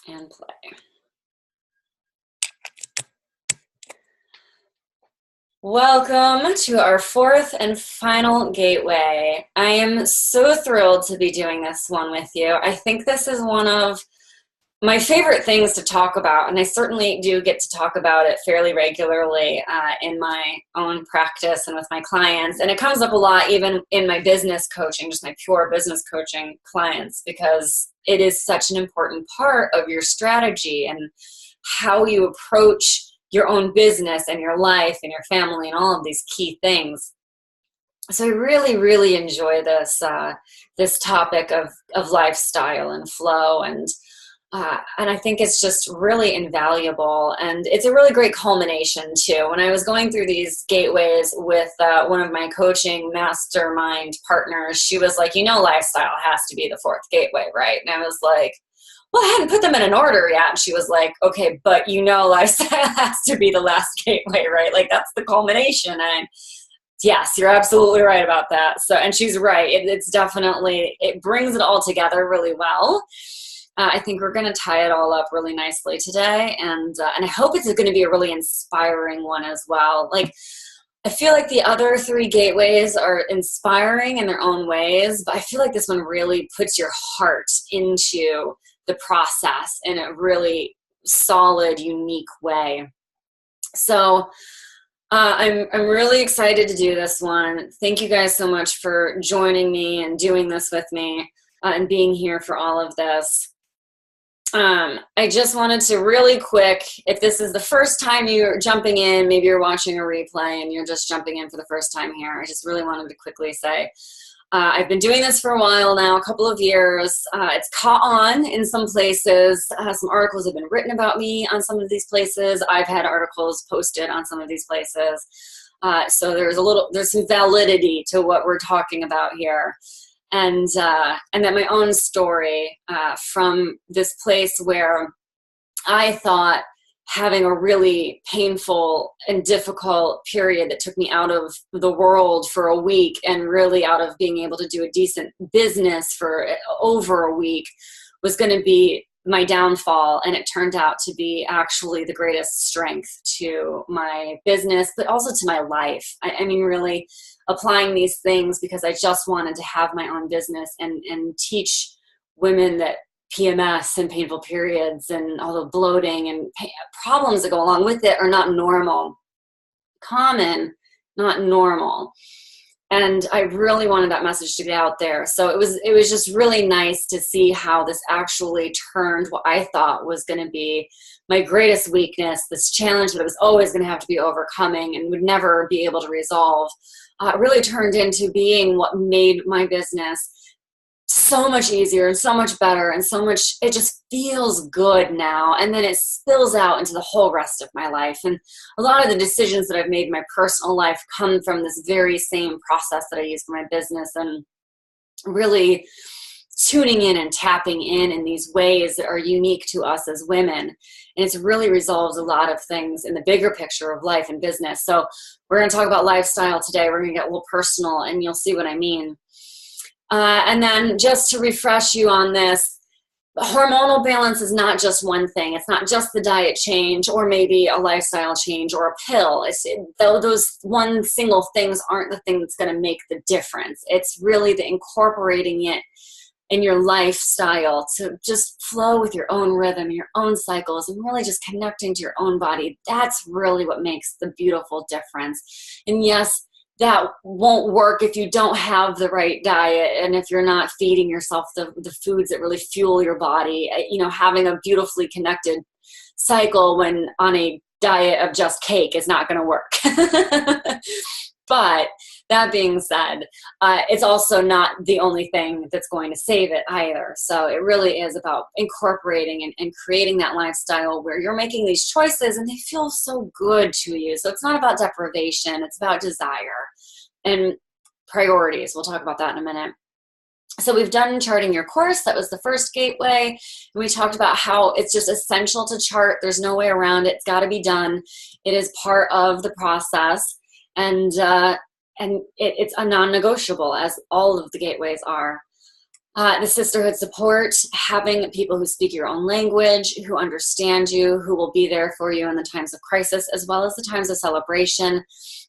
And play. Welcome to our fourth and final gateway. I am so thrilled to be doing this one with you. I think this is one of my favorite things to talk about, and I certainly do get to talk about it fairly regularly in my own practice and with my clients. And it comes up a lot even in my business coaching, just my pure business coaching clients, because it is such an important part of your strategy and how you approach your own business and your life and your family and all of these key things. So I really, really enjoy this topic of lifestyle and flow, and I think it's just really invaluable, and it's a really great culmination too. When I was going through these gateways with one of my coaching mastermind partners, she was like, lifestyle has to be the fourth gateway, right? And I was like, well, I hadn't put them in an order yet. And she was like, okay, but lifestyle has to be the last gateway, right? Like that's the culmination. And yes, you're absolutely right about that. So, and she's right. It's definitely, it brings it all together really well. I think we're going to tie it all up really nicely today, and I hope it's going to be a really inspiring one as well. Like, I feel like the other three gateways are inspiring in their own ways, but I feel like this one really puts your heart into the process in a really solid, unique way. So I'm really excited to do this one. Thank you guys so much for joining me and doing this with me and being here for all of this. I just wanted to really quick, if this is the first time you're jumping in, maybe you're watching a replay and you're just jumping in for the first time here, I just really wanted to quickly say, I've been doing this for a while now, a couple of years. It's caught on in some places. Some articles have been written about me on some of these places. I've had articles posted on some of these places. So there's some validity to what we're talking about here. And then my own story from this place where I thought having a really painful and difficult period that took me out of the world for a week and really out of being able to do a decent business for over a week was going to be my downfall. And it turned out to be actually the greatest strength to my business, but also to my life. I mean, really applying these things because I just wanted to have my own business and teach women that PMS and painful periods and all the bloating and problems that go along with it are not normal. Common, not normal. And I really wanted that message to get out there. So it was just really nice to see how this actually turned what I thought was going to be my greatest weakness, this challenge that I was always going to have to be overcoming and would never be able to resolve, really turned into being what made my business so much easier and so much better and so much, it just feels good now. And then it spills out into the whole rest of my life. And a lot of the decisions that I've made in my personal life come from this very same process that I use for my business, and really tuning in and tapping in these ways that are unique to us as women. And it's really resolves a lot of things in the bigger picture of life and business. So we're going to talk about lifestyle today. We're going to get a little personal and you'll see what I mean. And then just to refresh you on this, hormonal balance is not just one thing. It's not just the diet change or maybe a lifestyle change or a pill. Those one single things aren't the thing that's going to make the difference. It's really the incorporating it in your lifestyle to just flow with your own rhythm, your own cycles, and really just connecting to your own body. That's really what makes the beautiful difference. And yes, that won't work if you don't have the right diet and if you're not feeding yourself the foods that really fuel your body. Having a beautifully connected cycle when on a diet of just cake is not going to work. But that being said, it's also not the only thing that's going to save it either. So it really is about incorporating and creating that lifestyle where you're making these choices and they feel so good to you. So it's not about deprivation, it's about desire and priorities. We'll talk about that in a minute. So we've done charting your course. That was the first gateway. And we talked about how it's just essential to chart. There's no way around it. It's got to be done. It is part of the process. And it's a non-negotiable, as all of the gateways are. The sisterhood support, having people who speak your own language, who understand you, who will be there for you in the times of crisis as well as the times of celebration,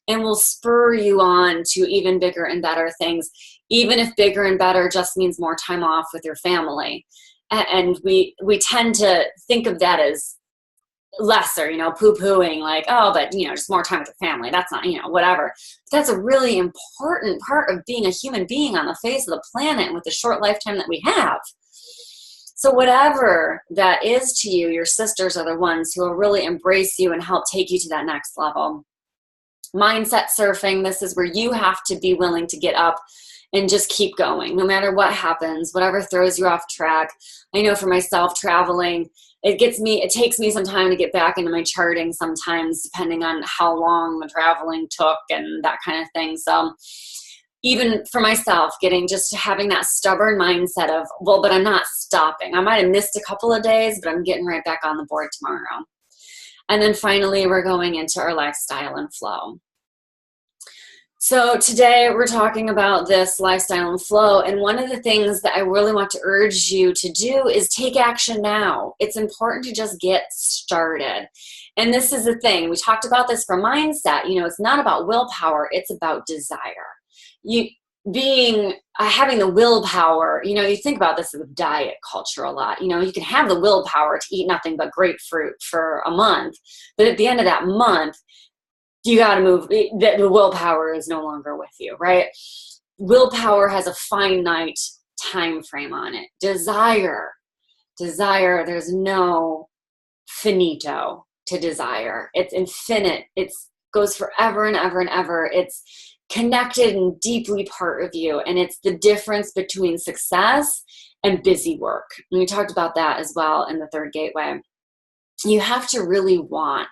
and will spur you on to even bigger and better things, even if bigger and better just means more time off with your family. And we tend to think of that as lesser, poo-pooing, like, oh, but, just more time with your family. That's not, whatever. But that's a really important part of being a human being on the face of the planet and with the short lifetime that we have. So whatever that is to you, your sisters are the ones who will really embrace you and help take you to that next level. Mindset surfing, this is where you have to be willing to get up and just keep going, no matter what happens, whatever throws you off track. I know for myself, traveling, it takes me some time to get back into my charting sometimes, depending on how long the traveling took and that kind of thing. So even for myself, having that stubborn mindset of, well, but I'm not stopping. I might have missed a couple of days, but I'm getting right back on the board tomorrow. And then finally, we're going into our lifestyle and flow. So today we're talking about this lifestyle and flow, and one of the things that I really want to urge you to do is take action now. It's important to just get started. And this is the thing, we talked about this for mindset, it's not about willpower, it's about desire. Having the willpower, you think about this with diet culture a lot, you can have the willpower to eat nothing but grapefruit for a month, but at the end of that month, you got to move. The willpower is no longer with you, right? Willpower has a finite time frame on it. Desire, there's no finito to desire. It's infinite. It goes forever and ever and ever. It's connected and deeply part of you. And it's the difference between success and busy work. And we talked about that as well in the third gateway. You have to really want.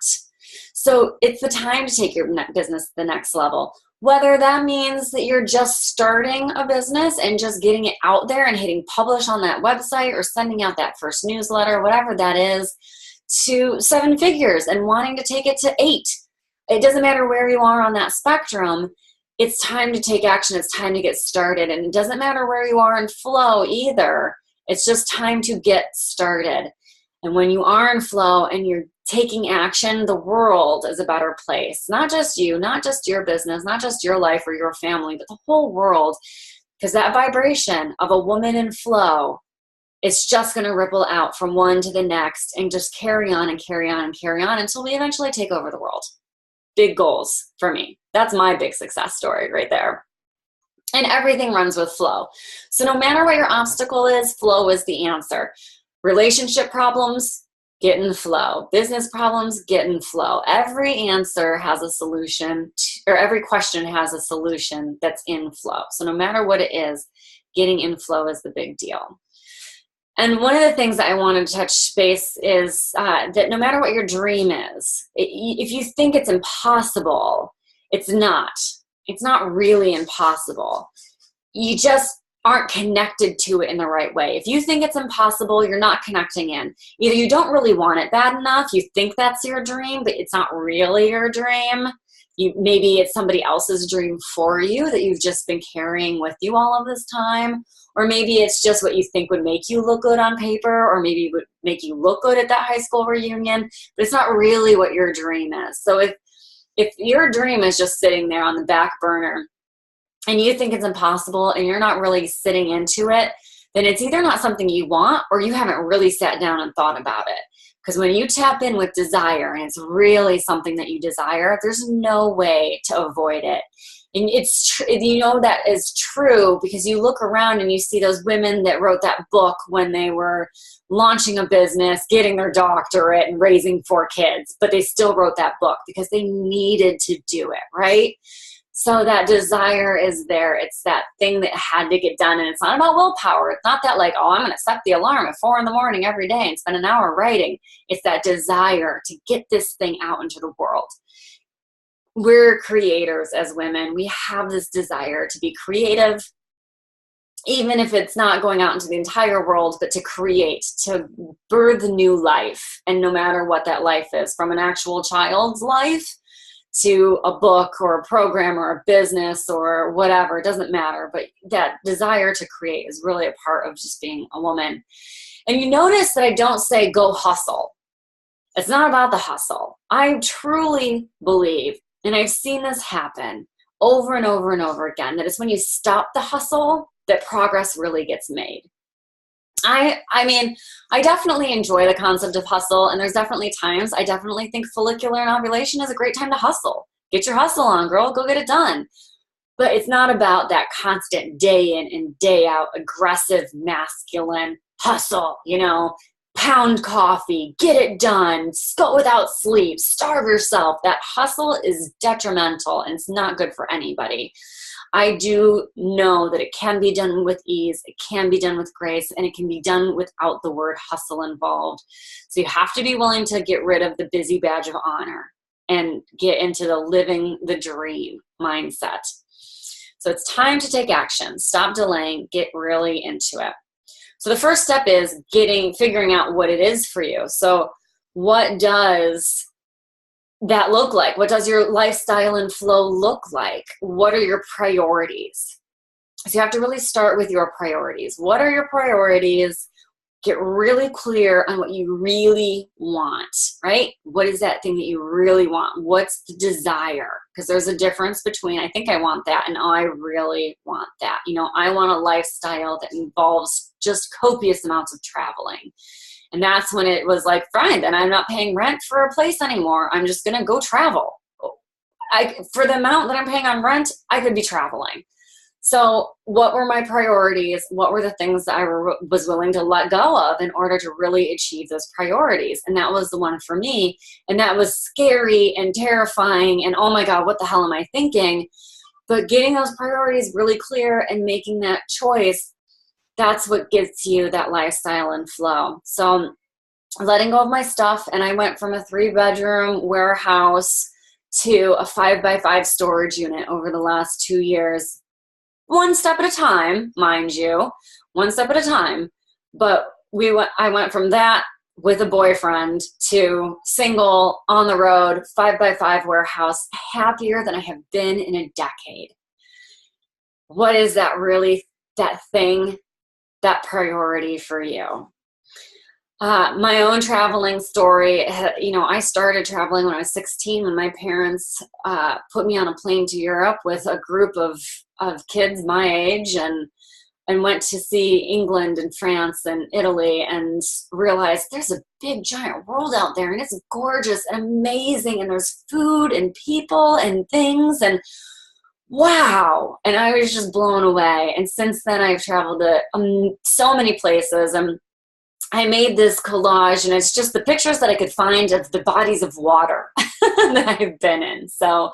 So it's the time to take your business to the next level. Whether that means that you're just starting a business and just getting it out there and hitting publish on that website or sending out that first newsletter, whatever that is, to 7 figures and wanting to take it to 8. It doesn't matter where you are on that spectrum. It's time to take action. It's time to get started. And it doesn't matter where you are in flow either. It's just time to get started. And when you are in flow and you're taking action, the world is a better place. Not just you, not just your business, not just your life or your family, but the whole world. Because that vibration of a woman in flow, it's just going to ripple out from one to the next and just carry on and carry on and carry on until we eventually take over the world. Big goals for me. That's my big success story right there. And everything runs with flow. So no matter what your obstacle is, flow is the answer. Relationship problems, get in flow. Business problems, get in flow. Every answer has a solution, or every question has a solution that's in flow. So no matter what it is, getting in flow is the big deal. And one of the things that I wanted to touch base is that no matter what your dream is, if you think it's impossible, it's not. It's not really impossible. You just aren't connected to it in the right way. If you think it's impossible, you're not connecting in. Either you don't really want it bad enough, you think that's your dream, but it's not really your dream. Maybe it's somebody else's dream for you that you've just been carrying with you all of this time. Or maybe it's just what you think would make you look good on paper, or maybe would make you look good at that high school reunion, but it's not really what your dream is. So if your dream is just sitting there on the back burner and you think it's impossible and you're not really sitting into it, then it's either not something you want or you haven't really sat down and thought about it. Because when you tap in with desire and it's really something that you desire, there's no way to avoid it. And that is true because you look around and you see those women that wrote that book when they were launching a business, getting their doctorate and raising 4 kids, but they still wrote that book because they needed to do it, right? So that desire is there. It's that thing that had to get done. And it's not about willpower. It's not that like, oh, I'm going to set the alarm at 4 a.m. every day and spend an hour writing. It's that desire to get this thing out into the world. We're creators as women. We have this desire to be creative, even if it's not going out into the entire world, but to create, to birth new life. And no matter what that life is, from an actual child's life to a book or a program or a business or whatever. It doesn't matter. But that desire to create is really a part of just being a woman. And you notice that I don't say go hustle. It's not about the hustle. I truly believe, and I've seen this happen over and over and over again, that it's when you stop the hustle that progress really gets made. I mean, I definitely enjoy the concept of hustle, and there's definitely times I definitely think follicular and ovulation is a great time to hustle. Get your hustle on, girl. Go get it done. But it's not about that constant day in and day out aggressive masculine hustle, pound coffee, get it done, go without sleep, starve yourself. That hustle is detrimental and it's not good for anybody. I do know that it can be done with ease, it can be done with grace, and it can be done without the word hustle involved. So you have to be willing to get rid of the busy badge of honor and get into the living the dream mindset. So it's time to take action. Stop delaying, get really into it. So the first step is figuring out what it is for you. So what does that look like? What does your lifestyle and flow look like? What are your priorities? So you have to really start with your priorities. What are your priorities? Get really clear on what you really want, right? What is that thing that you really want? What's the desire? Because there's a difference between I think I want that and I really want that. I want a lifestyle that involves just copious amounts of traveling. And that's when it was like, fine, then I'm not paying rent for a place anymore. I'm just going to go travel. For the amount that I'm paying on rent, I could be traveling. So what were my priorities? What were the things that I was willing to let go of in order to really achieve those priorities? And that was the one for me. And that was scary and terrifying. And oh my God, what the hell am I thinking? But getting those priorities really clear and making that choice, that's what gets you that lifestyle and flow. So letting go of my stuff. And I went from a 3-bedroom warehouse to a 5x5 storage unit over the last 2 years. One step at a time, mind you, one step at a time. But I went from that with a boyfriend to single, on the road, 5x5 warehouse, happier than I have been in a decade. What is that thing, that priority for you? My own traveling story, I started traveling when I was 16 when my parents put me on a plane to Europe with a group of kids my age and went to see England and France and Italy and realized there's a big giant world out there and it's gorgeous and amazing and there's food and people and things and wow. And I was just blown away. And since then I've traveled to so many places. I made this collage, and it's just the pictures that I could find of the bodies of water that I've been in. So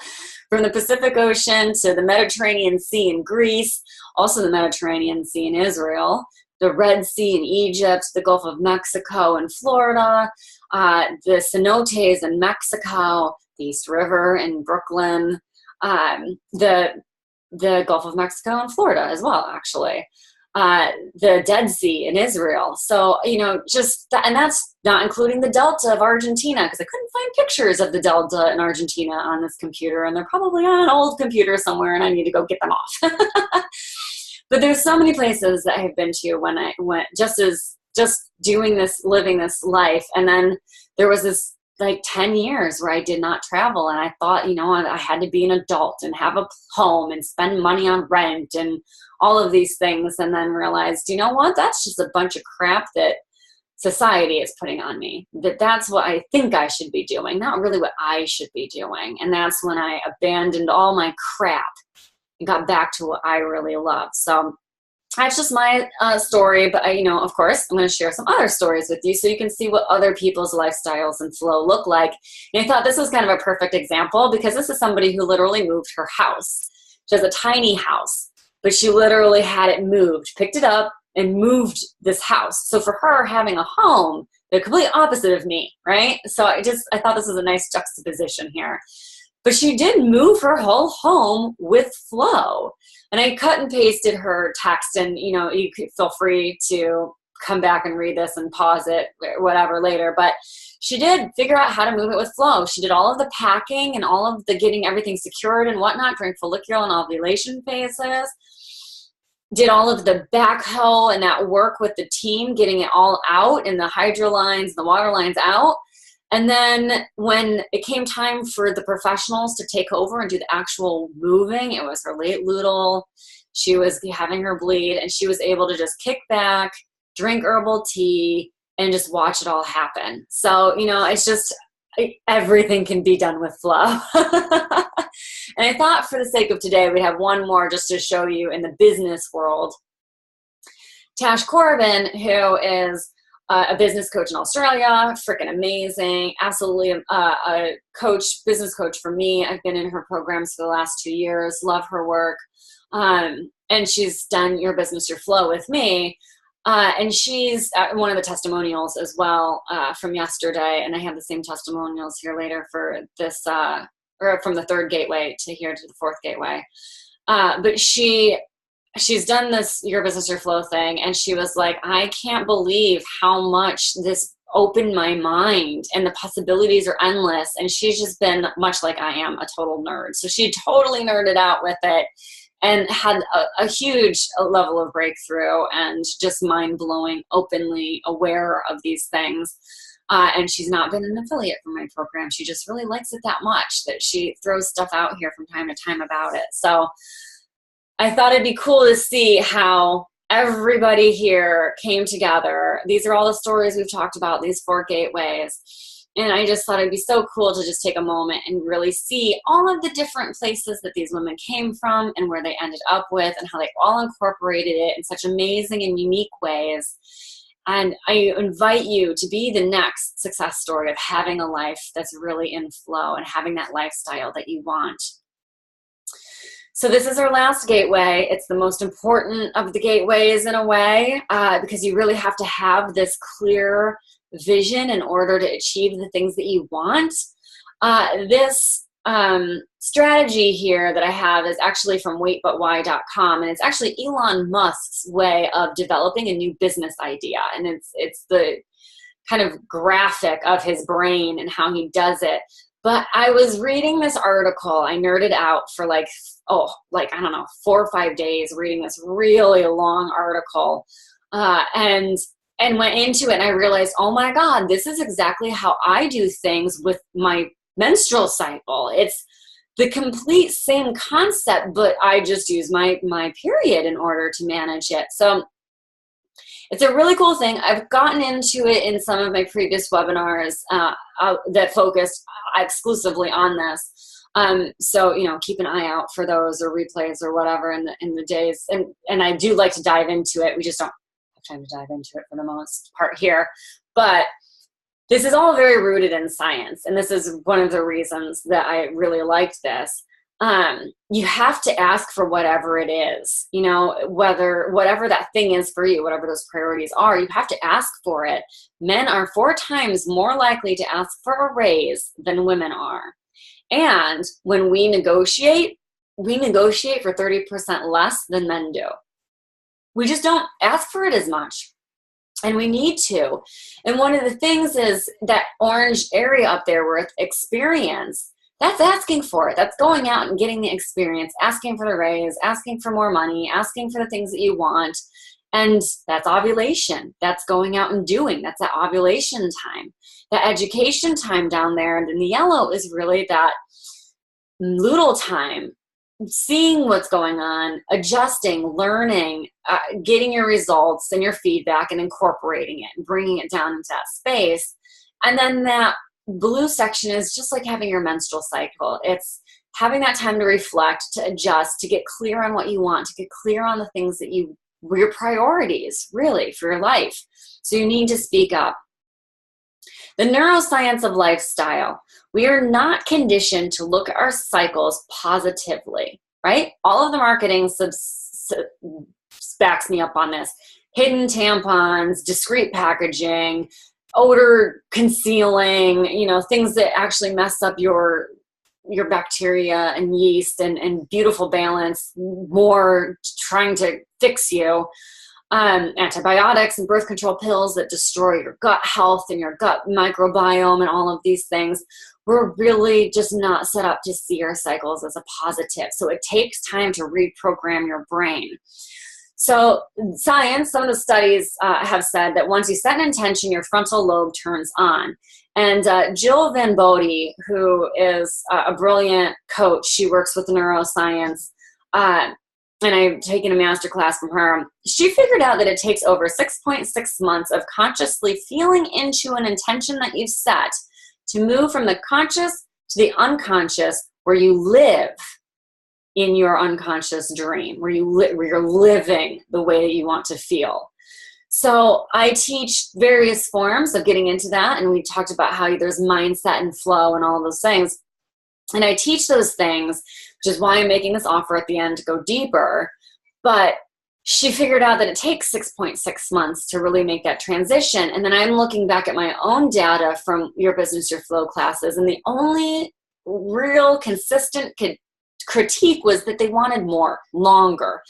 from the Pacific Ocean to the Mediterranean Sea in Greece, also the Mediterranean Sea in Israel, the Red Sea in Egypt, the Gulf of Mexico in Florida, the cenotes in Mexico, the East River in Brooklyn, the Gulf of Mexico in Florida as well, actually. The Dead Sea in Israel. So, just that, and that's not including the Delta of Argentina, because I couldn't find pictures of the Delta in Argentina on this computer, and they're probably on an old computer somewhere, and I need to go get them off. But there's so many places that I have been to when I went, just doing this, living this life. And then there was this 10 years where I did not travel. And I thought, I had to be an adult and have a home and spend money on rent and all of these things. And then realized, that's just a bunch of crap that society is putting on me. That's what I think I should be doing, not really what I should be doing. And that's when I abandoned all my crap and got back to what I really love. So that's just my story, but of course, I'm going to share some other stories with you so you can see what other people's lifestyles and flow look like. And I thought this was kind of a perfect example because this is somebody who literally moved her house. She has a tiny house, but she literally had it moved, picked it up, and moved this house. So for her, having a home, the complete opposite of me, right? So I thought this was a nice juxtaposition here. But she did move her whole home with flow. And I cut and pasted her text, and you could feel free to come back and read this and pause it, whatever, later. But she did figure out how to move it with flow. She did all of the packing and all of the getting everything secured and whatnot during follicular and ovulation phases. Did all of the backhoe and that work with the team, getting it all out and the hydro lines, the water lines out. And then when it came time for the professionals to take over and do the actual moving, it was her late luteal. She was having her bleed, and she was able to just kick back, drink herbal tea, and just watch it all happen. So, it's just, everything can be done with flow. And I thought for the sake of today, we'd have one more just to show you in the business world. Tash Corbin, who is a business coach in Australia, freaking amazing, absolutely a coach, business coach for me. I've been in her programs for the last 2 years, love her work. And she's done Your Business, Your Flow with me. And she's one of the testimonials as well from yesterday. And I have the same testimonials here later for this, or from the third gateway to here to the fourth gateway. But she's done this Your Business, Your Flow thing. And she was like, I can't believe how much this opened my mind, and the possibilities are endless. And she's just been, much like I am, a total nerd. So she totally nerded out with it and had a huge level of breakthrough and just mind-blowing, openly aware of these things. And she's not been an affiliate for my program. She just really likes it that much that she throws stuff out here from time to time about it. So I thought it'd be cool to see how everybody here came together. These are all the stories we've talked about, these 4 gateways. And I just thought it'd be so cool to just take a moment and really see all of the different places that these women came from and where they ended up with, and how they all incorporated it in such amazing and unique ways. And I invite you to be the next success story of having a life that's really in flow and having that lifestyle that you want. So this is our last gateway. It's the most important of the gateways in a way, because you really have to have this clear vision in order to achieve the things that you want. This strategy here that I have is actually from waitbutwhy.com, and it's actually Elon Musk's way of developing a new business idea. And it's the kind of graphic of his brain and how he does it. But I was reading this article. I nerded out for I don't know, 4 or 5 days reading this really long article, and went into it, and I realized, oh my God, this is exactly how I do things with my menstrual cycle. It's the complete same concept, but I just use my period in order to manage it. So it's a really cool thing. I've gotten into it in some of my previous webinars that focused exclusively on this. So, keep an eye out for those or replays or whatever in the days. And I do like to dive into it. We just don't have time to dive into it for the most part here. But this is all very rooted in science. And this is one of the reasons that I really liked this. You have to ask for whatever it is, whatever that thing is for you, whatever those priorities are, you have to ask for it. Men are 4 times more likely to ask for a raise than women are. And when we negotiate for 30% less than men do. We just don't ask for it as much. And we need to. And one of the things is that orange area up there with experience. That's asking for it. That's going out and getting the experience, asking for the raise, asking for more money, asking for the things that you want. And that's ovulation. That's going out and doing. That's that ovulation time. That education time down there. And in the yellow is really that luteal time. Seeing what's going on, adjusting, learning, getting your results and your feedback and incorporating it and bringing it down into that space. And then that blue section is just like having your menstrual cycle. It's having that time to reflect, to adjust, to get clear on what you want, to get clear on the things that were your priorities, really, for your life. So you need to speak up. The neuroscience of lifestyle. We are not conditioned to look at our cycles positively, right? All of the marketing backs me up on this. Hidden tampons, discreet packaging, odor concealing, things that actually mess up your bacteria and yeast and beautiful balance, more trying to fix you. antibiotics and birth control pills that destroy your gut health and your gut microbiome and all of these things. We're really just not set up to see our cycles as a positive. So it takes time to reprogram your brain. So science, some of the studies have said that once you set an intention, your frontal lobe turns on. And Jill Van Bodie, who is a brilliant coach, she works with neuroscience, and I've taken a master class from her. She figured out that it takes over 6.6 months of consciously feeling into an intention that you've set to move from the conscious to the unconscious, where you live in your unconscious dream, where you're living the way that you want to feel. So I teach various forms of getting into that, and we talked about how there's mindset and flow and all of those things. And I teach those things, which is why I'm making this offer at the end to go deeper. But she figured out that it takes 6.6 months to really make that transition. And then I'm looking back at my own data from Your Business, Your Flow classes, and the only real consistent critique was that they wanted more, longer.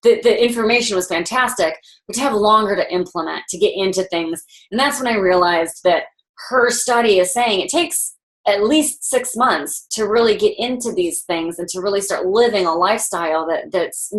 The information was fantastic, but to have longer to implement, to get into things. And that's when I realized that her study is saying it takes at least 6 months to really get into these things and to really start living a lifestyle that's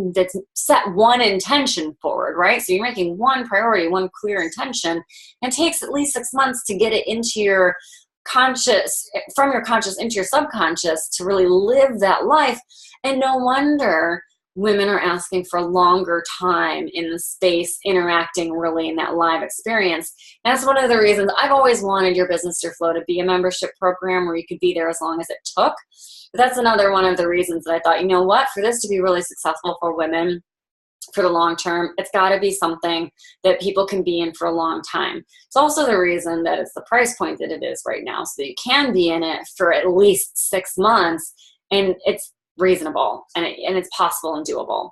set one intention forward, right? So you're making one priority, one clear intention, and it takes at least 6 months to get it into your conscious, from your conscious into your subconscious, to really live that life. And no wonder women are asking for longer time in the space, interacting really in that live experience. And that's one of the reasons I've always wanted Your Business, Your Flow to be a membership program where you could be there as long as it took. But that's another one of the reasons that I thought, you know what, for this to be really successful for women for the long term, it's got to be something that people can be in for a long time. It's also the reason that it's the price point that it is right now, so that you can be in it for at least 6 months, and it's reasonable, and it's possible and doable.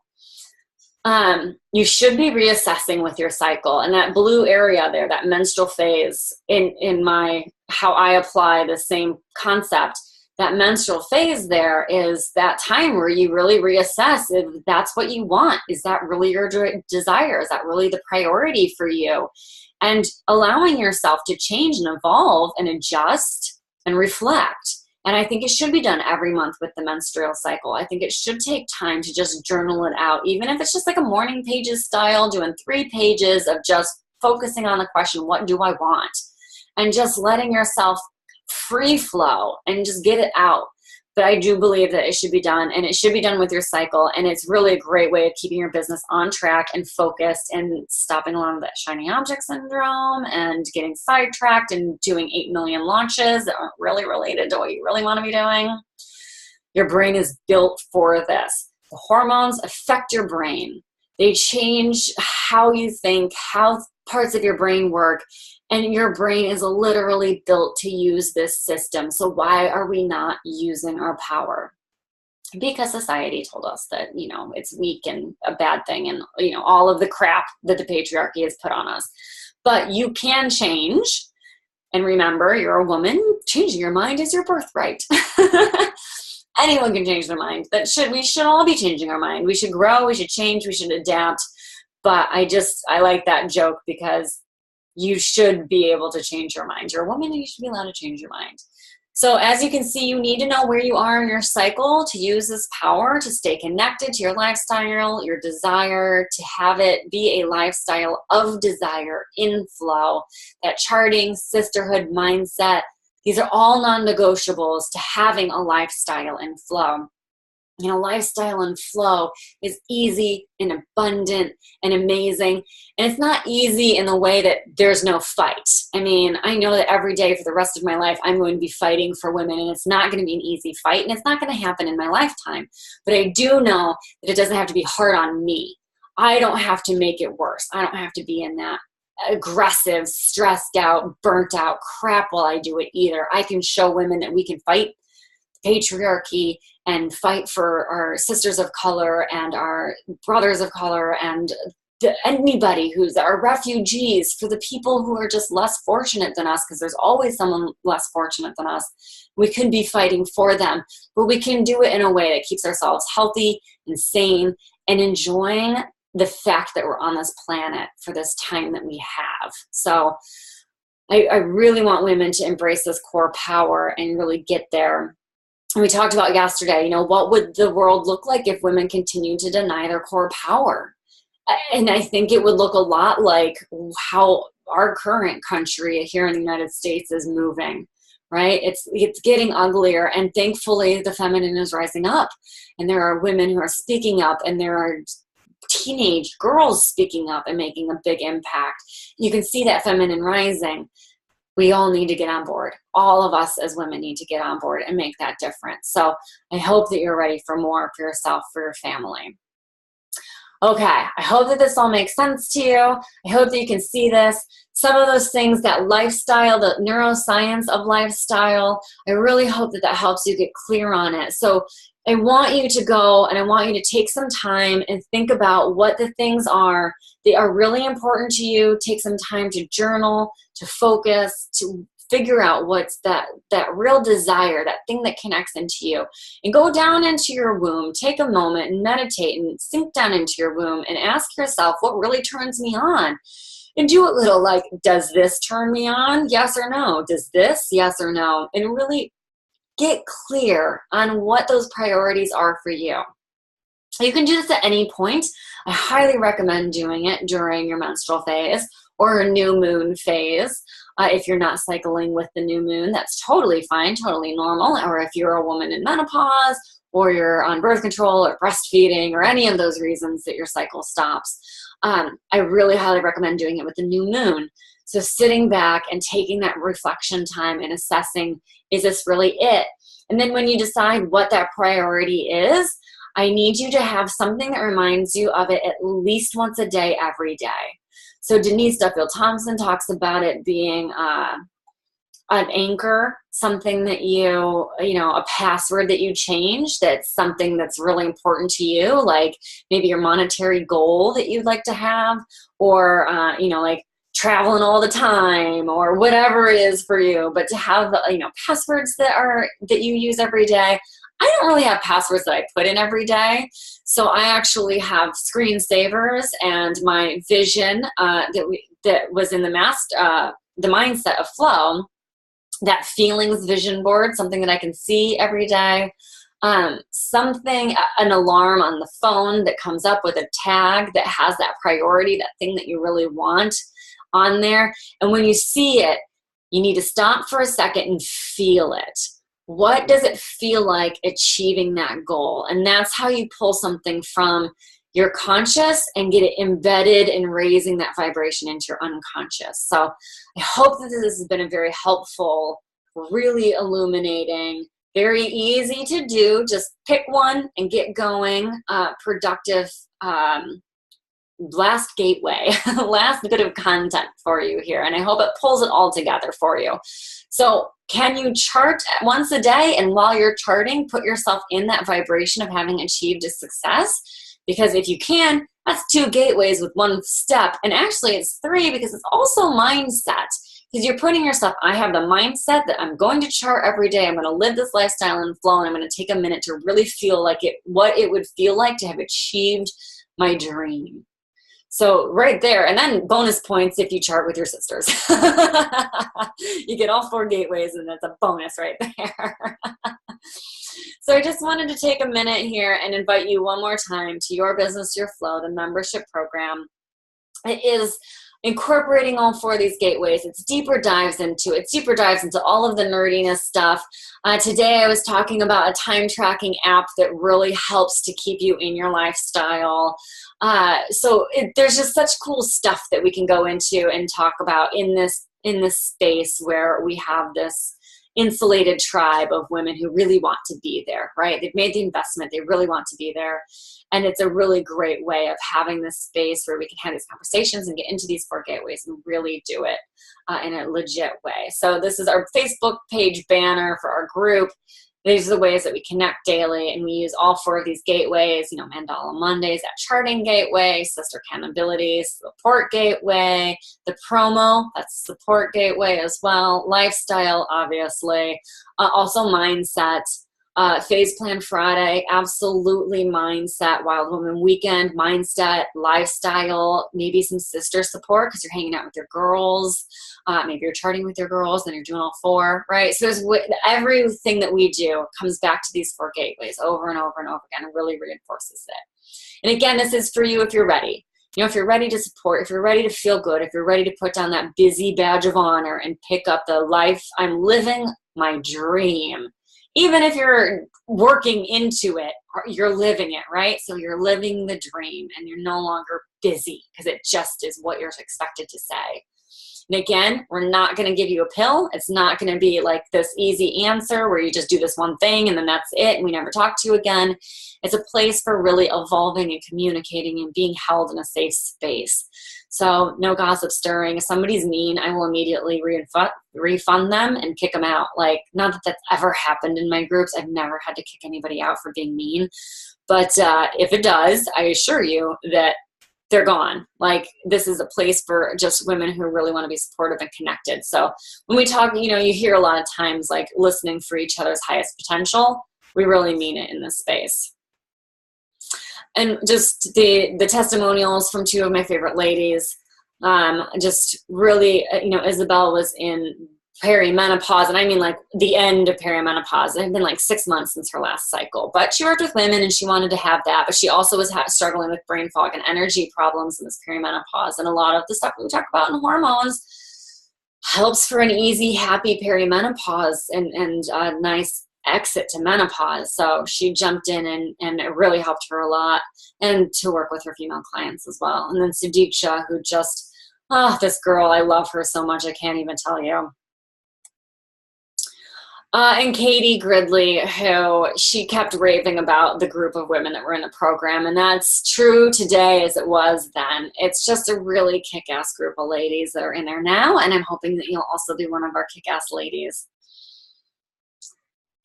You should be reassessing with your cycle, and that blue area there, that menstrual phase, in my how I apply the same concept, that menstrual phase there is that time where you really reassess if that's what you want. Is that really your desire? Is that really the priority for you? And allowing yourself to change and evolve and adjust and reflect. And I think it should be done every month with the menstrual cycle. I think it should take time to just journal it out, even if it's just like a morning pages style, doing 3 pages of just focusing on the question, what do I want? And just letting yourself free flow and just get it out. But I do believe that it should be done, and it should be done with your cycle. And it's really a great way of keeping your business on track and focused and stopping a lot of that shiny object syndrome and getting sidetracked and doing 8 million launches that aren't really related to what you really want to be doing. Your brain is built for this. The hormones affect your brain. They change how you think, how parts of your brain work. And your brain is literally built to use this system. So why are we not using our power? Because society told us that, it's weak and a bad thing, and, all of the crap that the patriarchy has put on us. But you can change. And remember, you're a woman. Changing your mind is your birthright. Anyone can change their mind. We should all be changing our mind. We should grow. We should change. We should adapt. But I like that joke, because you should be able to change your mind. You're a woman, and you should be allowed to change your mind. So as you can see, you need to know where you are in your cycle to use this power to stay connected to your lifestyle, your desire, to have it be a lifestyle of desire in flow. That charting, sisterhood mindset, these are all non-negotiables to having a lifestyle in flow. Lifestyle and flow is easy and abundant and amazing. And it's not easy in the way that there's no fight. I know that every day for the rest of my life, I'm going to be fighting for women, and it's not going to be an easy fight, and it's not going to happen in my lifetime. But I do know that it doesn't have to be hard on me. I don't have to make it worse. I don't have to be in that aggressive, stressed out, burnt out crap while I do it either. I can show women that we can fight patriarchy and fight for our sisters of color and our brothers of color and anybody who's our refugees, for the people who are just less fortunate than us, because there's always someone less fortunate than us. We could be fighting for them, but we can do it in a way that keeps ourselves healthy and sane and enjoying the fact that we're on this planet for this time that we have. So I really want women to embrace this core power and really get there. And we talked about yesterday, what would the world look like if women continue to deny their core power? And I think it would look a lot like how our current country here in the United States is moving, right? It's getting uglier, and thankfully the feminine is rising up, and there are women who are speaking up, and there are teenage girls speaking up and making a big impact. You can see that feminine rising. We all need to get on board. All of us as women need to get on board and make that difference. So I hope that you're ready for more for yourself, for your family. Okay, I hope that this all makes sense to you. I hope that you can see this. Some of those things, that lifestyle, the neuroscience of lifestyle, I really hope that helps you get clear on it. So I want you to go and I want you to take some time and think about what the things are that are really important to you. Take some time to journal, to focus, to figure out what's that real desire, that thing that connects into you. And go down into your womb, take a moment and meditate and sink down into your womb and ask yourself, what really turns me on? And do a little like, does this turn me on? Yes or no? Does this? Yes or no? And really get clear on what those priorities are for you. You can do this at any point. I highly recommend doing it during your menstrual phase or a new moon phase. If you're not cycling with the new moon, that's totally fine, totally normal. Or if you're a woman in menopause, or you're on birth control or breastfeeding, or any of those reasons that your cycle stops, I really highly recommend doing it with the new moon. So sitting back and taking that reflection time and assessing, is this really it? And then when you decide what that priority is, I need you to have something that reminds you of it at least once a day, every day. So Denise Duffield-Thompson talks about it being an anchor, something that a password that you change, that's something that's really important to you, like maybe your monetary goal that you'd like to have, or, like traveling all the time, or whatever it is for you. But to have the, passwords that you use every day. I don't really have passwords that I put in every day. So I actually have screensavers, and my vision that was in the mindset of flow, that feelings vision board, something that I can see every day. An alarm on the phone that comes up with a tag that has that priority, that thing that you really want on there. And when you see it, you need to stop for a second and feel it. What does it feel like achieving that goal? And that's how you pull something from your conscious and get it embedded in raising that vibration into your unconscious. So I hope that this has been a very helpful, really illuminating, very easy to do. Just pick one and get going. Productive last gateway, last bit of content for you here. And I hope it pulls it all together for you. So can you chart once a day? And while you're charting, put yourself in that vibration of having achieved a success. Because if you can, that's 2 gateways with 1 step. And actually it's 3, because it's also mindset. Because you're putting yourself, I have the mindset that I'm going to chart every day. I'm going to live this lifestyle and flow. And I'm going to take a minute to really feel like what it would feel like to have achieved my dream. So right there, and then bonus points if you chart with your sisters. You get all 4 gateways, and that's a bonus right there. So I just wanted to take a minute here and invite you one more time to Your Business, Your Flow, the membership program. It is incorporating all 4 of these gateways. It deeper dives into all of the nerdiness stuff. Today I was talking about a time tracking app that really helps to keep you in your lifestyle. There's just such cool stuff that we can go into and talk about in this space where we have this insulated tribe of women who really want to be there, right? They've made the investment. They really want to be there. And it's a really great way of having this space where we can have these conversations and get into these 4 gateways and really do it in a legit way. So this is our Facebook page banner for our group. These are the ways that we connect daily, and we use all 4 of these gateways, Mandala Mondays, that charting gateway, sister accountability, support gateway, the promo, that's support gateway as well, lifestyle, obviously, also mindset, Phase Plan Friday, absolutely mindset, Wild Woman Weekend, mindset, lifestyle, maybe some sister support because you're hanging out with your girls. Maybe you're charting with your girls and you're doing all 4, right? So there's everything that we do comes back to these 4 gateways over and over and over again and really reinforces it. And again, this is for you if you're ready. You know, if you're ready to support, if you're ready to feel good, if you're ready to put down that busy badge of honor and pick up the life, I'm living my dream. Even if you're working into it, you're living it, right? So you're living the dream and you're no longer busy because it just is what you're expected to say. And again, we're not going to give you a pill. It's not going to be like this easy answer where you just do this one thing and then that's it and we never talk to you again. It's a place for really evolving and communicating and being held in a safe space. So no gossip stirring. If somebody's mean, I will immediately refund them and kick them out. Like, not that that's ever happened in my groups. I've never had to kick anybody out for being mean. But if it does, I assure you that they're gone. Like, this is a place for just women who really want to be supportive and connected. So when we talk, you know, you hear a lot of times like listening for each other's highest potential. We really mean it in this space. And just the testimonials from 2 of my favorite ladies, just really, you know, Isabel was in perimenopause, and I mean like the end of perimenopause. It had been like 6 months since her last cycle, but she worked with women and she wanted to have that, but she also was struggling with brain fog and energy problems in this perimenopause, and a lot of the stuff we talk about in hormones helps for an easy, happy perimenopause and a nice exit to menopause. So she jumped in and it really helped her a lot, and to work with her female clients as well. And then Sadiksha, who just, this girl, I love her so much, I can't even tell you. And Katie Gridley, who she kept raving about the group of women that were in the program. And that's true today as it was then. It's just a really kick-ass group of ladies that are in there now. And I'm hoping that you'll also be one of our kick-ass ladies.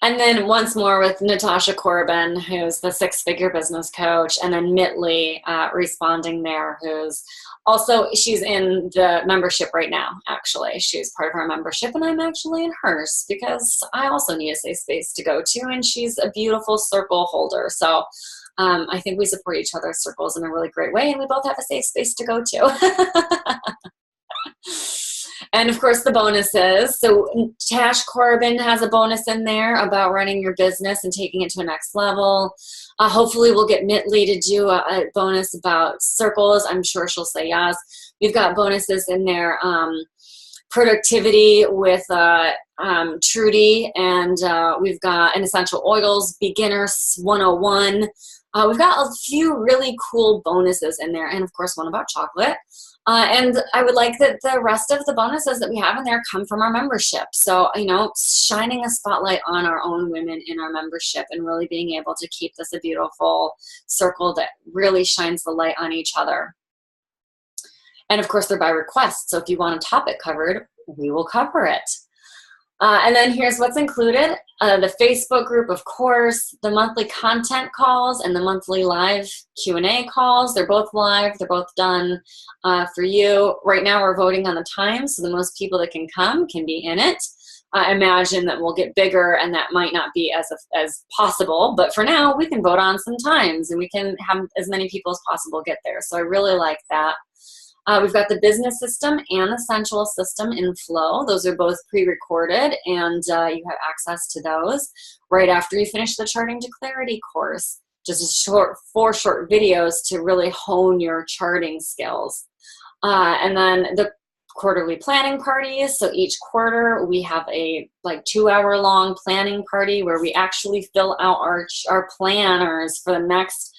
And then once more with Natasha Corbin, who's the 6-figure business coach, and then Mitli responding there, who's also, she's in the membership right now, actually. She's part of our membership, and I'm actually in hers because I also need a safe space to go to, and she's a beautiful circle holder. So I think we support each other's circles in a really great way, and we both have a safe space to go to. And of course the bonuses. So Tash Corbin has a bonus in there about running your business and taking it to a next level. Hopefully we'll get Mitli to do a bonus about circles. I'm sure she'll say yes. We've got bonuses in there. Productivity with Trudy, and we've got an essential oils beginners 101. We've got a few really cool bonuses in there, and of course one about chocolate. And I would like that the rest of the bonuses that we have in there come from our membership. So, you know, shining a spotlight on our own women in our membership and really being able to keep this a beautiful circle that really shines the light on each other. And of course, they're by request. So if you want a topic covered, we will cover it. And then here's what's included. The Facebook group, of course, the monthly content calls and the monthly live Q&A calls. They're both live. They're both done for you. Right now we're voting on the time, so the most people that can come can be in it. I imagine that we'll get bigger and that might not be as possible, but for now we can vote on some times and we can have as many people as possible get there. So I really like that. We've got the business system and the sensual system in flow. Those are both pre-recorded, and you have access to those right after you finish the Charting to Clarity course. Just four short videos to really hone your charting skills. And then the quarterly planning parties. So each quarter we have a 2-hour-long planning party where we actually fill out our planners for the next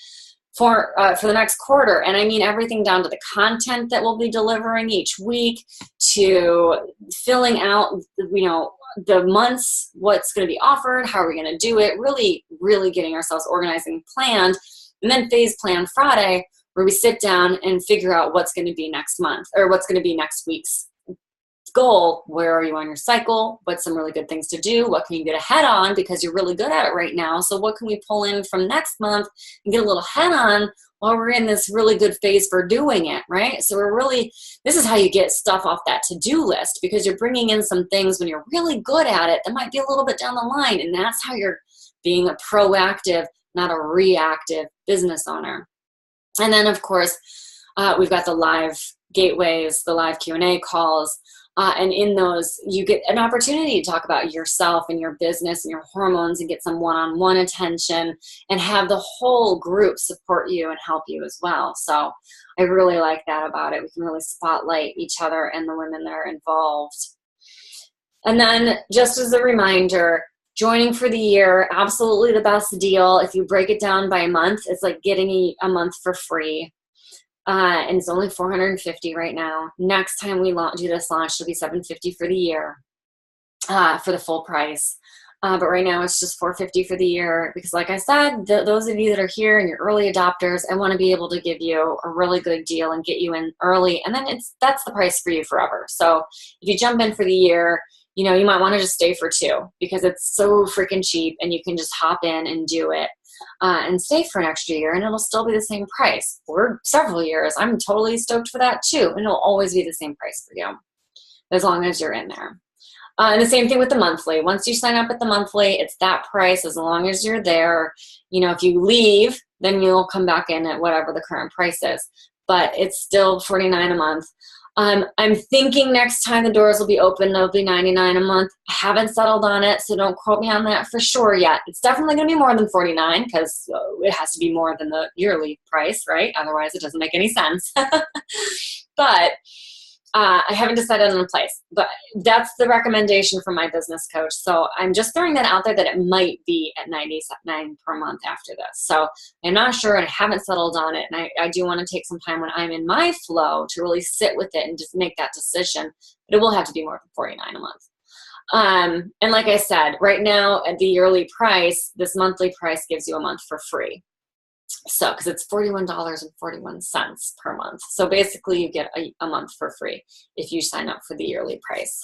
quarter. And I mean everything down to the content that we'll be delivering each week, to filling out, you know, the months, what's going to be offered, how are we going to do it, really, really getting ourselves organized and planned. And then Phase Plan Friday, where we sit down and figure out what's going to be next month, or what's going to be next week's goal. Where are you on your cycle? What's some really good things to do? What can you get ahead on because you're really good at it right now? So what can we pull in from next month and get a little head on while we're in this really good phase for doing it, right? So this is how you get stuff off that to-do list, because you're bringing in some things when you're really good at it that might be a little bit down the line, and that's how you're being a proactive, not a reactive business owner. And then, of course, we've got the live gateways, the live Q&A calls, and in those, you get an opportunity to talk about yourself and your business and your hormones and get some one-on-one attention and have the whole group support you and help you as well. So I really like that about it. We can really spotlight each other and the women that are involved. And then just as a reminder, joining for the year, absolutely the best deal. If you break it down by month, it's like getting a month for free. And it's only $450 right now. Next time we do this launch, it'll be $750 for the year, for the full price. But right now it's just $450 for the year because, like I said, those of you that are here and you're early adopters, I want to be able to give you a really good deal and get you in early. And then that's the price for you forever. So if you jump in for the year, you know, you might want to just stay for 2 because it's so freaking cheap and you can just hop in and do it. And stay for an extra year and it'll still be the same price for several years. I'm totally stoked for that too. And it'll always be the same price for you as long as you're in there. And the same thing with the monthly. Once you sign up at the monthly, it's that price as long as you're there. You know, if you leave, then you'll come back in at whatever the current price is. But it's still $49 a month. I'm thinking next time the doors will be open, it'll be $99 a month. I haven't settled on it, so don't quote me on that for sure yet. It's definitely going to be more than $49 because it has to be more than the yearly price, right? Otherwise, it doesn't make any sense. But I haven't decided on a place. But that's the recommendation from my business coach. So I'm just throwing that out there that it might be at $99 per month after this. So I'm not sure and I haven't settled on it. And I do want to take some time when I'm in my flow to really sit with it and just make that decision. But it will have to be more than $49 a month. And like I said, right now at the yearly price, this monthly price gives you a month for free. So, because it's $41.41 per month. So basically you get a month for free if you sign up for the yearly price.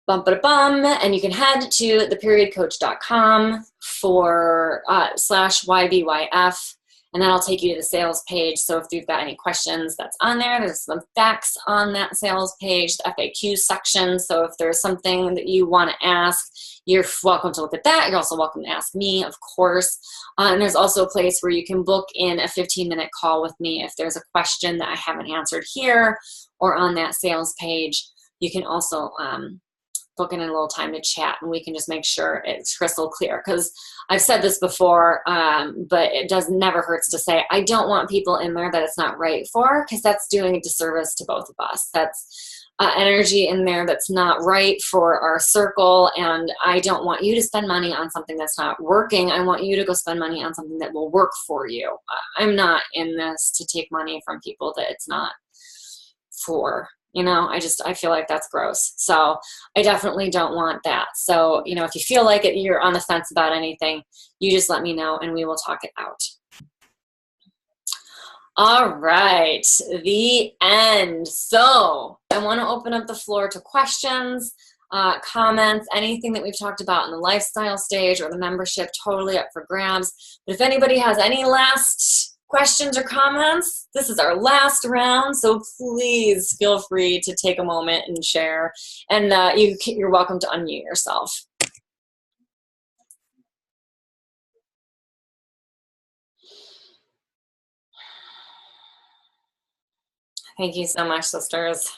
Bum-ba-da-bum, and you can head to theperiodcoach.com for /YBYF, and that'll take you to the sales page. So if you've got any questions, that's on there. There's some facts on that sales page, the FAQ section. So if there's something that you want to ask, you're welcome to look at that. You're also welcome to ask me, of course. And there's also a place where you can book in a 15-minute call with me if there's a question that I haven't answered here or on that sales page. You can also book in a little time to chat, and we can just make sure it's crystal clear. Because I've said this before, but it never hurts to say, I don't want people in there that it's not right for, because that's doing a disservice to both of us. That's energy in there that's not right for our circle, and I don't want you to spend money on something that's not working. I want you to go spend money on something that will work for you. I'm not in this to take money from people that it's not for. You know, I feel like that's gross. So I definitely don't want that. So, you know, if you feel like you're on the fence about anything, you just let me know and we will talk it out. All right, the end. So I want to open up the floor to questions, comments, anything that we've talked about in the lifestyle stage or the membership, totally up for grabs. But if anybody has any last questions or comments, this is our last round, so please feel free to take a moment and share. And you're welcome to unmute yourself. Thank you so much, sisters.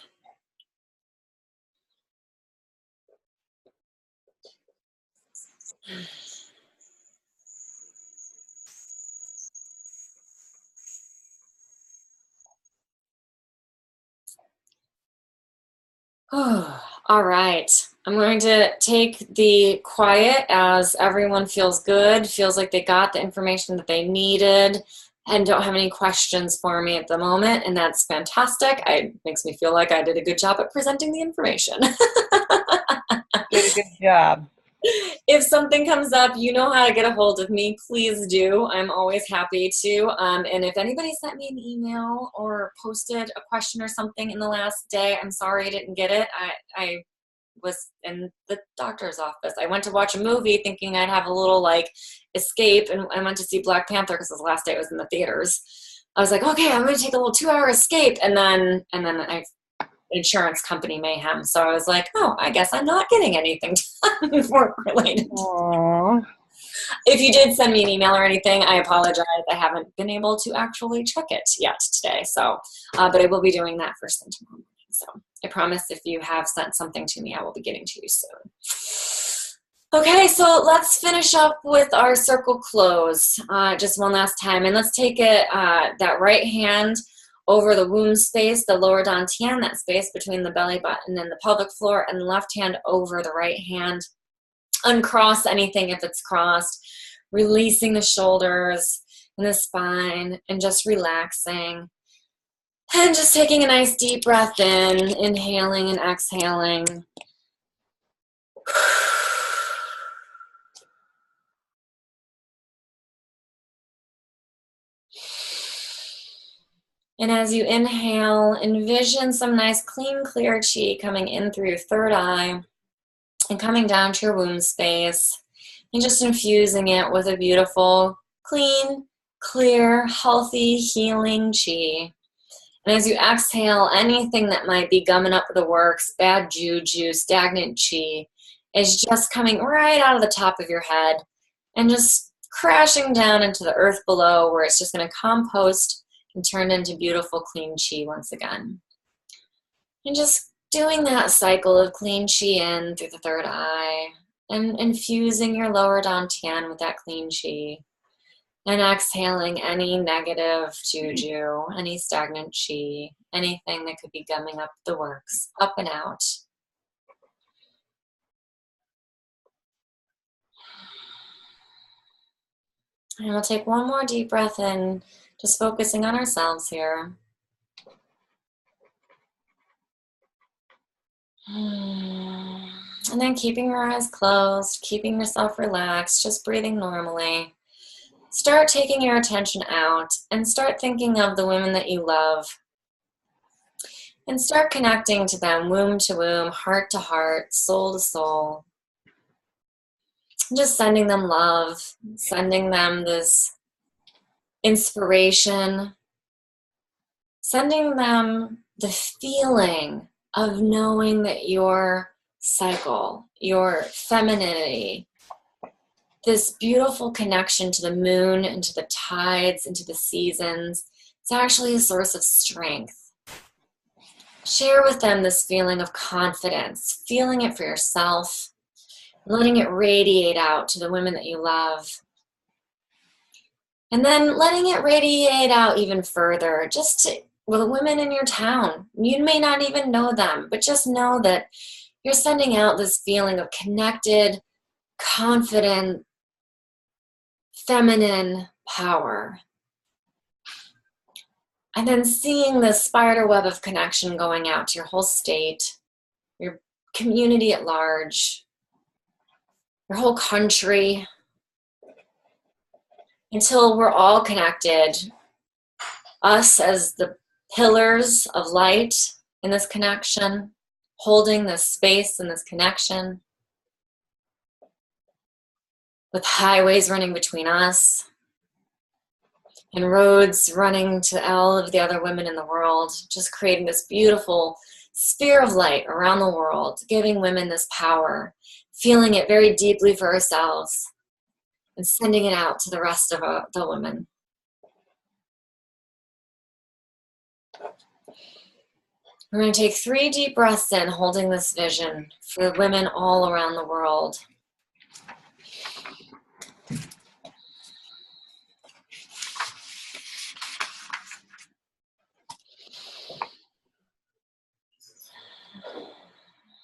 All right. I'm going to take the quiet as everyone feels good, feels like they got the information that they needed, and don't have any questions for me at the moment, and that's fantastic. It makes me feel like I did a good job at presenting the information. Did a good job. If something comes up, you know how to get a hold of me. Please do. I'm always happy to. And if anybody sent me an email or posted a question or something in the last day, I'm sorry I didn't get it. I was in the doctor's office. I went to watch a movie thinking I'd have a little like escape, and I went to see Black Panther because the last day it was in the theaters. I was like, okay, I'm going to take a little 2-hour escape, and then I insurance company mayhem. So I was like, oh, I guess I'm not getting anything done work related. Aww. If you did send me an email or anything, I apologize. I haven't been able to actually check it yet today. So, but I will be doing that first thing tomorrow morning. So I promise if you have sent something to me, I will be getting to you soon. Okay, so let's finish up with our circle close just one last time. And let's take it, that right hand over the womb space, the lower dantian, that space between the belly button and the pelvic floor, and the left hand over the right hand. Uncross anything if it's crossed, releasing the shoulders and the spine, and just relaxing. And just taking a nice deep breath in, inhaling and exhaling. And as you inhale, envision some nice clean, clear chi coming in through your third eye and coming down to your womb space, and just infusing it with a beautiful, clean, clear, healthy, healing chi. And as you exhale, anything that might be gumming up the works, bad juju, stagnant chi, is just coming right out of the top of your head and just crashing down into the earth below, where it's just going to compost and turn into beautiful, clean chi once again. And just doing that cycle of clean chi in through the third eye and infusing your lower dantian with that clean chi. And exhaling any negative juju, any stagnant chi, anything that could be gumming up the works, up and out. And we'll take one more deep breath in, just focusing on ourselves here. And then keeping your eyes closed, keeping yourself relaxed, just breathing normally. Start taking your attention out and start thinking of the women that you love. And start connecting to them, womb to womb, heart to heart, soul to soul. Just sending them love, sending them this inspiration, sending them the feeling of knowing that your cycle, your femininity, this beautiful connection to the moon and to the tides and to the seasons, it's actually a source of strength. Share with them this feeling of confidence, feeling it for yourself, letting it radiate out to the women that you love. And then letting it radiate out even further, just to the women in your town. You may not even know them, but just know that you're sending out this feeling of connected, confident, feminine power. And then seeing the spider web of connection going out to your whole state, your community at large, your whole country, until we're all connected. Us as the pillars of light in this connection, holding this space and this connection, with highways running between us and roads running to all of the other women in the world, just creating this beautiful sphere of light around the world, giving women this power, feeling it very deeply for ourselves, and sending it out to the rest of the women. We're going to take 3 deep breaths in, holding this vision for women all around the world.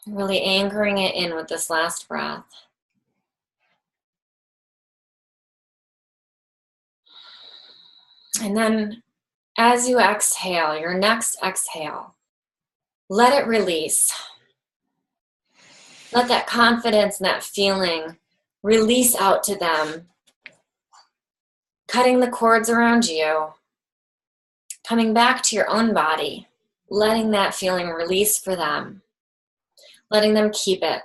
Really anchoring it in with this last breath. And then as you exhale, your next exhale, let it release. Let that confidence and that feeling release out to them, cutting the cords around you, coming back to your own body, letting that feeling release for them, letting them keep it,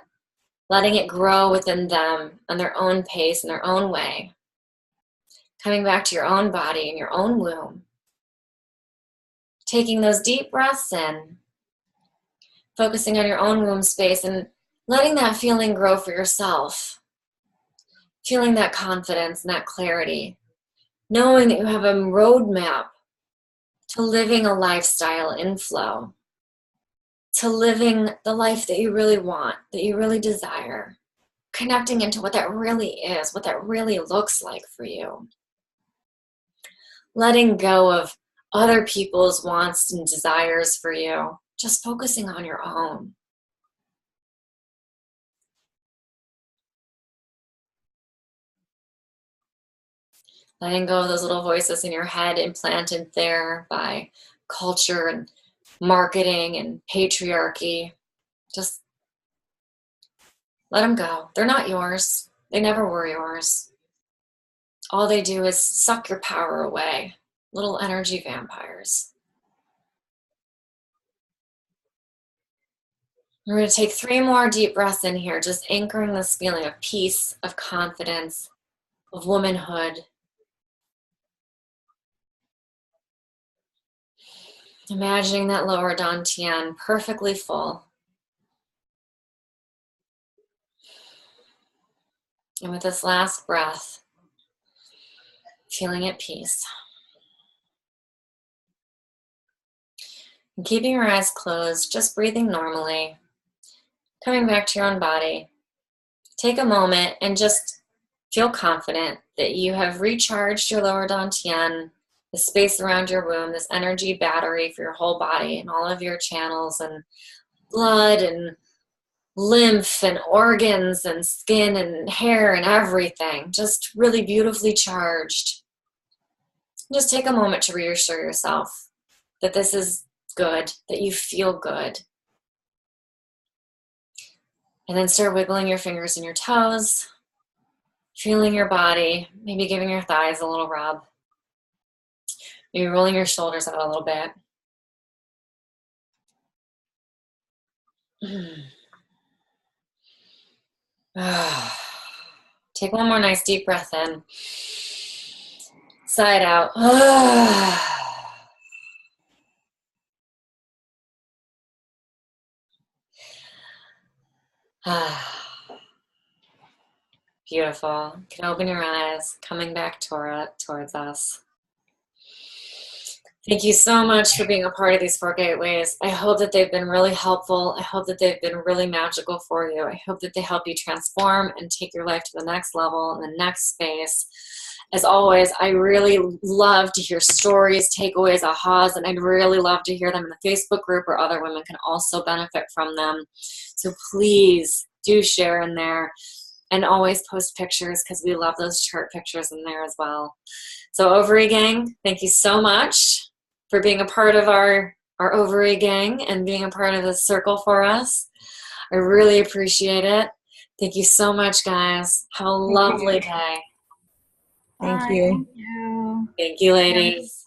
letting it grow within them on their own pace, in their own way, coming back to your own body and your own womb, taking those deep breaths in, focusing on your own womb space and letting that feeling grow for yourself. feeling that confidence and that clarity, knowing that you have a roadmap to living a lifestyle in flow, to living the life that you really want, that you really desire, connecting into what that really is, what that really looks like for you. Letting go of other people's wants and desires for you, just focusing on your own. Letting go of those little voices in your head implanted there by culture and marketing and patriarchy. Just let them go. They're not yours. They never were yours. All they do is suck your power away. Little energy vampires. We're going to take 3 more deep breaths in here, just anchoring this feeling of peace, of confidence, of womanhood. Imagining that lower dantian perfectly full. And with this last breath, feeling at peace. And keeping your eyes closed, just breathing normally, coming back to your own body. Take a moment and just feel confident that you have recharged your lower dantian, the space around your womb, this energy battery for your whole body and all of your channels and blood and lymph and organs and skin and hair and everything. Just really beautifully charged. Just take a moment to reassure yourself that this is good, that you feel good. And then start wiggling your fingers and your toes, feeling your body, maybe giving your thighs a little rub. Maybe rolling your shoulders out a little bit. Take one more nice deep breath in. Sigh it out. Beautiful. You can open your eyes, coming back towards us. Thank you so much for being a part of these 4 gateways. I hope that they've been really helpful. I hope that they've been really magical for you. I hope that they help you transform and take your life to the next level and the next space. As always, I really love to hear stories, takeaways, ahas, and I'd really love to hear them in the Facebook group where other women can also benefit from them. So please do share in there and always post pictures because we love those chart pictures in there as well. So Ovary Gang, thank you so much for being a part of our Ovary Gang and being a part of this circle for us. I really appreciate it. Thank you so much, guys. Have a lovely day. Thank Bye. you. Thank you. Thank you, ladies.